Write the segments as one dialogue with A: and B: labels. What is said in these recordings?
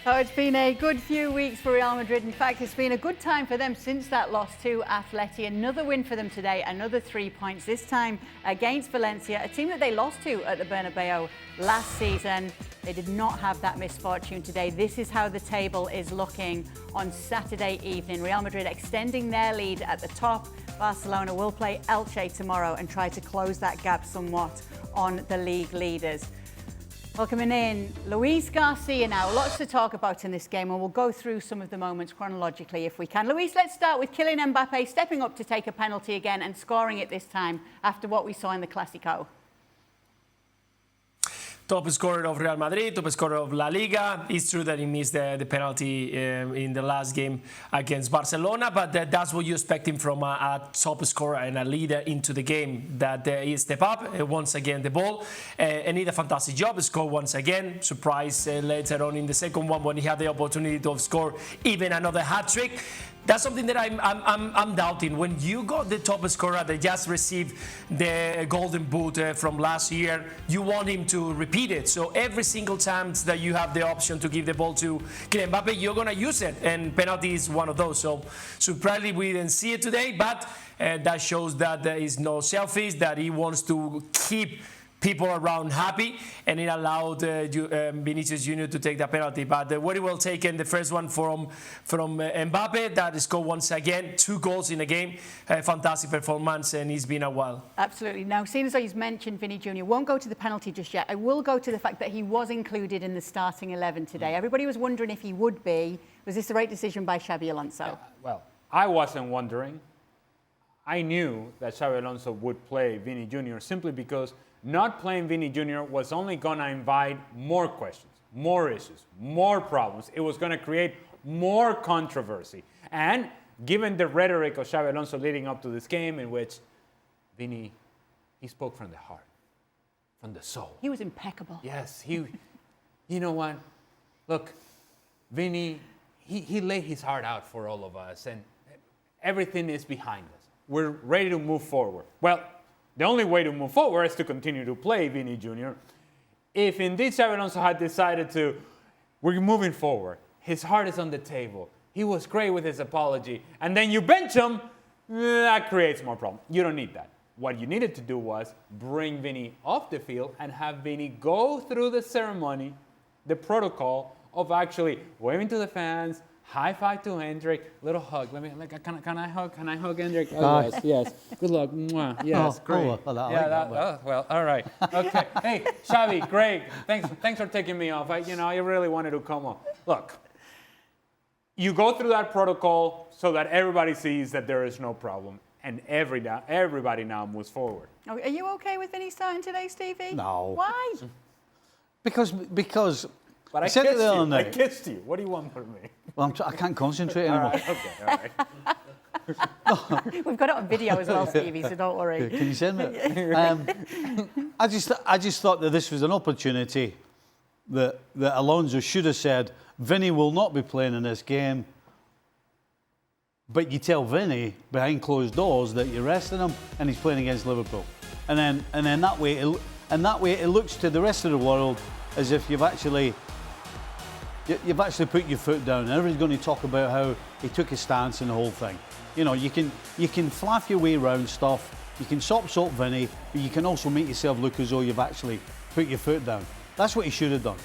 A: Oh, it's been a good few weeks for Real Madrid. In fact, it's been a good time for them since that loss to Atleti. Another win for them today, another 3 points, this time against Valencia, a team that they lost to at the Bernabeu last season. They did not have that misfortune today. This is how the table is looking on Saturday evening. Real Madrid extending their lead at the top. Barcelona will play Elche tomorrow and try to close that gap somewhat on the league leaders. Welcoming in Luis Garcia now. Lots to talk about in this game, and we'll go through some of the moments chronologically if we can. Luis, let's start with Kylian Mbappe stepping up to take a penalty again and scoring it this time after what we saw in the Clásico.
B: Top scorer of Real Madrid, top scorer of LaLiga. It's true that he missed the penalty in the last game against Barcelona, but that's what you expect him from a top scorer and a leader into the game, that he step up once again the ball and did a fantastic job, score once again. Surprise later on in the second one when he had the opportunity to score even another hat-trick. That's something that I'm doubting. When you got the top scorer that just received the golden boot from last year, you want him to repeat it. So every single time that you have the option to give the ball to Kylian Mbappe, you're going to use it. And penalty is one of those. So surprisingly, we didn't see it today, but that shows that there is no selfish, that he wants to keep people around happy, and it allowed Vinicius Jr. to take that penalty. But very well taken, the first one from Mbappe, that scored once again, 2 goals in a game. Fantastic performance, and he's been a while. Absolutely.
A: Now, seeing as though he's mentioned Vinny Jr., won't go to the penalty just yet. I will go to the fact that he was included in the starting 11 today. Everybody was wondering if he would be. Was this the right decision by Xabi Alonso?
C: Well, I wasn't wondering. I knew that Xabi Alonso would play Vinny Jr. simply because not playing Vinny Jr. was only going to invite more questions, more issues, more problems. It was going to create more controversy. And given the rhetoric of Xabi Alonso leading up to this game, in which Vinny, he spoke from the heart, from the soul.
A: He was impeccable.
C: Yes, you know what? Look, Vinny, he laid his heart out for all of us, and everything is behind us. We're ready to move forward. Well, the only way to move forward is to continue to play Vinny Jr. If indeed Xabi Alonso had decided we're moving forward, his heart is on the table, he was great with his apology, and then you bench him, that creates more problems. You don't need that. What you needed to do was bring Vinny off the field and have Vinny go through the ceremony, the protocol of actually waving to the fans, high five to Hendrik, little hug. Can I hug? Can I hug Hendrik? Oh, yes. Good luck. Mwah. Yes, great. Well, all right. Okay. Hey, Xavi, great. Thanks for taking me off. I really wanted to come on. Look, you go through that protocol so that everybody sees that there is no problem, and everybody now moves forward.
A: Are you okay with Vinny starting today, Stevie?
D: No.
A: Why?
D: Because.
C: But I kissed you. I kissed you. What do you want from me?
D: Well, I can't concentrate anymore.
C: All
A: right. We've got it on video as well, Stevie, so don't worry.
D: Can you send it? I just thought that this was an opportunity that Alonso should have said, Vinny will not be playing in this game, but you tell Vinny behind closed doors that you're resting him and he's playing against Liverpool. And then that way it looks to the rest of the world as if you've actually put your foot down. Everybody's going to talk about how he took his stance and the whole thing. You can flaff your way around stuff. You can sop Vinny, but you can also make yourself look as though you've actually put your foot down. That's what he should have done.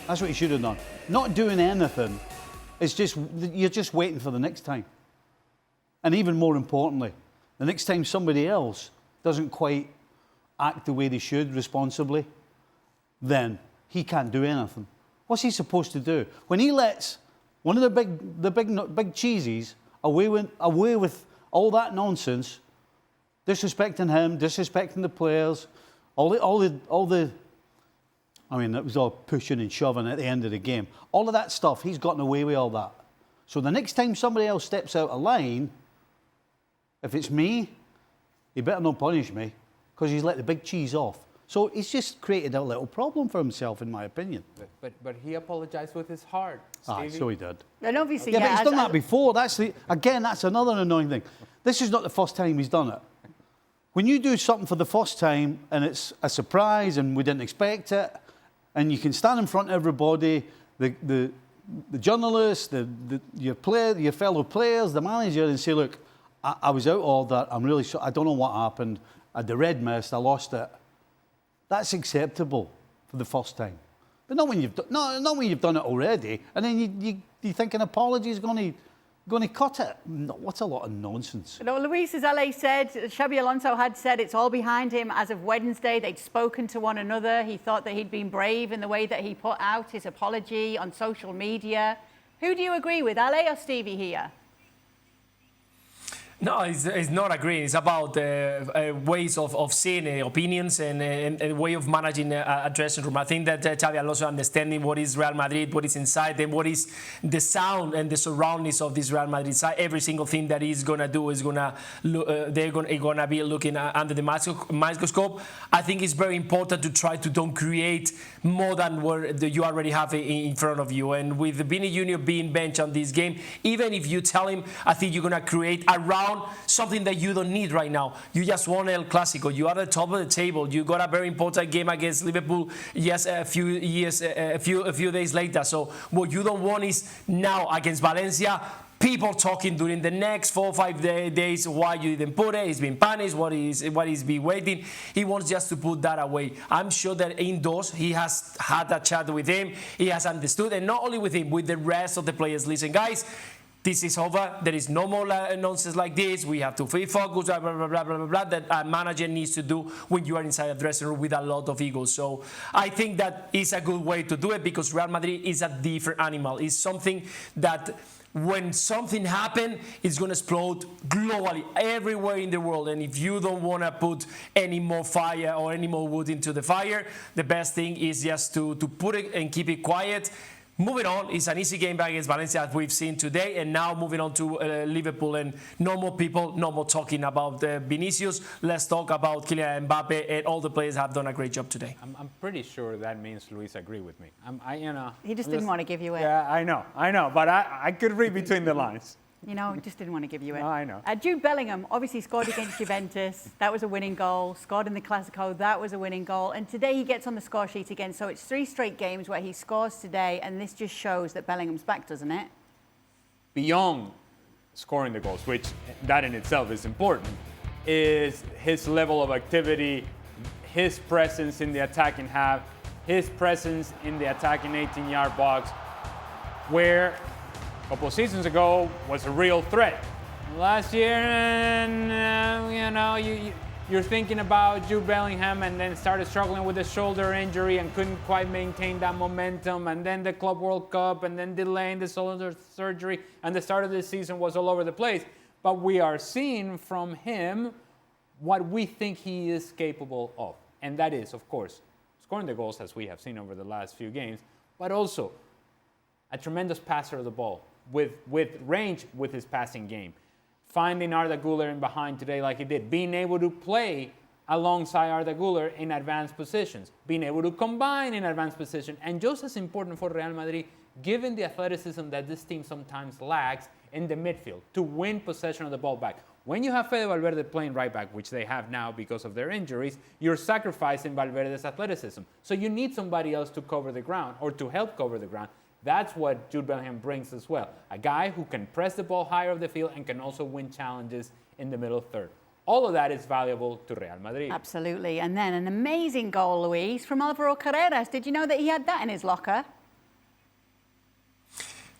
D: That's what he should have done. Not doing anything. It's just you're just waiting for the next time. And even more importantly, the next time somebody else doesn't quite act the way they should responsibly, then he can't do anything. What's he supposed to do? When he lets one of the big cheesies away with all that nonsense, disrespecting him, disrespecting the players, I mean, it was all pushing and shoving at the end of the game. All of that stuff, he's gotten away with all that. So the next time somebody else steps out of line, if it's me, he better not punish me because he's let the big cheese off. So he's just created a little problem for himself, in my opinion.
C: But he apologized with his heart, Stevie.
D: So he did.
A: And obviously,
D: but he's done that before. That's another annoying thing. This is not the first time he's done it. When you do something for the first time and it's a surprise and we didn't expect it, and you can stand in front of everybody the journalists, your fellow players, the manager, and say, look, I was out all that. I'm really sorry. I don't know what happened. I had the red mist. I lost it. That's acceptable for the first time, but not when you've done it already. And then you think an apology is going to cut it. No, what's a lot of nonsense.
A: No, Luis, as Ale said, Xabi Alonso had said it's all behind him as of Wednesday. They'd spoken to one another. He thought that he'd been brave in the way that he put out his apology on social media. Who do you agree with, Ale or Stevie here?
B: No, it's not agreeing. It's about ways of seeing opinions and a way of managing a dressing room. I think that Xabi Alonso understanding what is Real Madrid, what is inside them, what is the sound and the surroundings of this Real Madrid side. Every single thing that he's gonna do is gonna they're gonna be looking under the microscope. I think it's very important to try to don't create more than what you already have in front of you. And with Vinicius Junior being benched on this game, even if you tell him, I think you're gonna create around something that you don't need right now. You just won El Clásico. You are at the top of the table. You got a very important game against Liverpool just a few days later. So what you don't want is now against Valencia, people talking during the next 4 or 5 days why you didn't put it. He's been punished. What is been waiting. He wants just to put that away. I'm sure that indoors he has had a chat with him. He has understood, and not only with him, with the rest of the players. Listen, guys. This is over. There is no more nonsense like this. We have to free focus, blah, blah, blah, blah, blah, blah, that a manager needs to do when you are inside a dressing room with a lot of ego. So I think that is a good way to do it because Real Madrid is a different animal. It's something that when something happens, it's going to explode globally, everywhere in the world. And if you don't want to put any more fire or any more wood into the fire, the best thing is just to put it and keep it quiet. Moving on, it's an easy game back against Valencia as we've seen today, and now moving on to Liverpool, and no more people, no more talking about Vinicius. Let's talk about Kylian Mbappe, and all the players have done a great job today.
C: I'm pretty sure that means Luis agree with me.
A: He just didn't want to give you it.
C: Yeah, I know, but I could read between the lines.
A: You know, just didn't want to give you it.
C: No, I know.
A: Jude Bellingham obviously scored against Juventus. That was a winning goal. Scored in the Clásico. That was a winning goal. And today he gets on the score sheet again. So it's 3 straight games where he scores today. And this just shows that Bellingham's back, doesn't it?
C: Beyond scoring the goals, which that in itself is important, is his level of activity, his presence in the attacking half, his presence in the attacking 18-yard box, where a couple of seasons ago was a real threat. Last year, you're thinking about Jude Bellingham and then started struggling with a shoulder injury and couldn't quite maintain that momentum, and then the Club World Cup, and then delaying the shoulder surgery, and the start of the season was all over the place. But we are seeing from him what we think he is capable of. And that is, of course, scoring the goals as we have seen over the last few games, but also a tremendous passer of the ball, with range with his passing game. Finding Arda Güler in behind today like he did. Being able to play alongside Arda Güler in advanced positions. Being able to combine in advanced position. And just as important for Real Madrid, given the athleticism that this team sometimes lacks in the midfield, to win possession of the ball back. When you have Fede Valverde playing right back, which they have now because of their injuries, you're sacrificing Valverde's athleticism. So you need somebody else to cover the ground or to help cover the ground. That's what Jude Bellingham brings as well. A guy who can press the ball higher up the field and can also win challenges in the middle third. All of that is valuable to Real Madrid.
A: Absolutely. And then an amazing goal, Luis, from Alvaro Carreras. Did you know that he had that in his locker?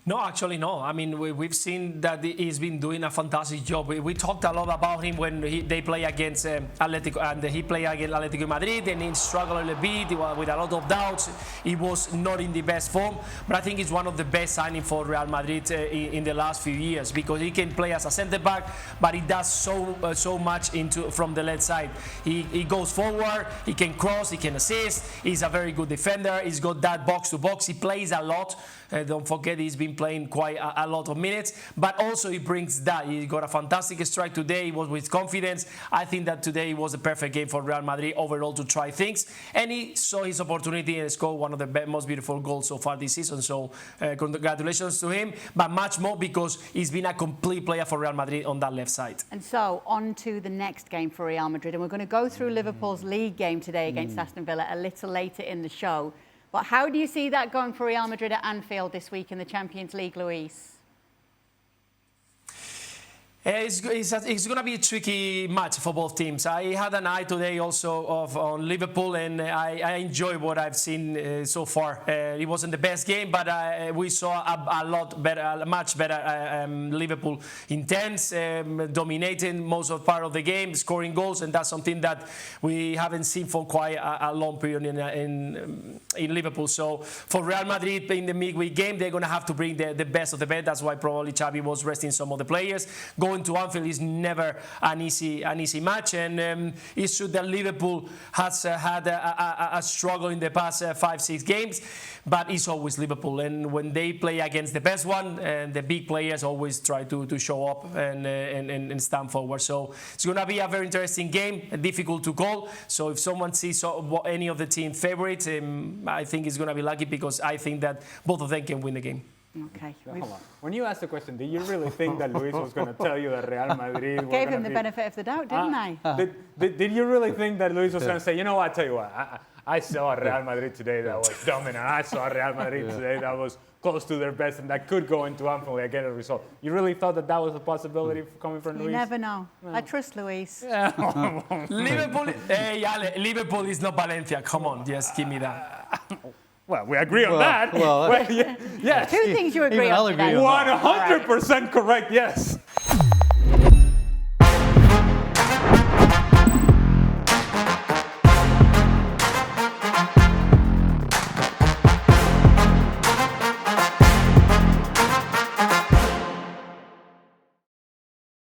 B: No, actually, no. I mean, we've seen that he's been doing a fantastic job. We talked a lot about him when they play against Atletico, and he played against Atletico Madrid, and he struggled a little bit with a lot of doubts. He was not in the best form, but I think he's one of the best signings for Real Madrid in the last few years because he can play as a centre back, but he does so much from the left side. He goes forward, he can cross, he can assist. He's a very good defender. He's got that box to box. He plays a lot. Don't forget, he's been playing quite a lot of minutes, but also he brings that. He got a fantastic strike today. He was with confidence. I think that today was a perfect game for Real Madrid overall to try things, and he saw his opportunity and scored one of the most beautiful goals so far this season. So congratulations to him, but much more because he's been a complete player for Real Madrid on that left side.
A: And so on to the next game for Real Madrid, and we're going to go through Liverpool's league game today against Aston Villa a little later in the show. But how do you see that going for Real Madrid at Anfield this week in the Champions League, Luis?
B: It's going to be a tricky match for both teams. I had an eye today also on Liverpool, and I enjoy what I've seen so far. It wasn't the best game, but we saw a much better Liverpool intense, dominating most of part of the game, scoring goals, and that's something that we haven't seen for quite a long period in Liverpool. So for Real Madrid in the midweek game, they're going to have to bring the best of the best. That's why probably Xavi was resting some of the players. Going to Anfield is never an easy match, and it's true that Liverpool has had a struggle in the past 5-6 games, but it's always Liverpool, and when they play against the best one, the big players always try to show up and stand forward. So it's going to be a very interesting game, difficult to call. So if someone sees any of the team favorites, I think it's going to be lucky, because I think that both of them can win the game.
A: Okay.
C: Hold on. When you asked the question, did you really think that Luis was going to tell you that Real Madrid
A: Gave him the benefit of the doubt, didn't I?
C: Did you really think that Luis was going to say, you know what, I tell you what, I saw Real Madrid today that was dominant. I saw Real Madrid today that was close to their best and that could go into Anfield and get a result. You really thought that was a possibility coming from Luis?
A: You never know. No. I trust Luis.
C: Yeah.
B: Liverpool is not Valencia. Come on, just give me that.
C: Well, we agree on that.
D: Well,
C: yeah.
A: Two things you agree on.
C: 100% correct, yes.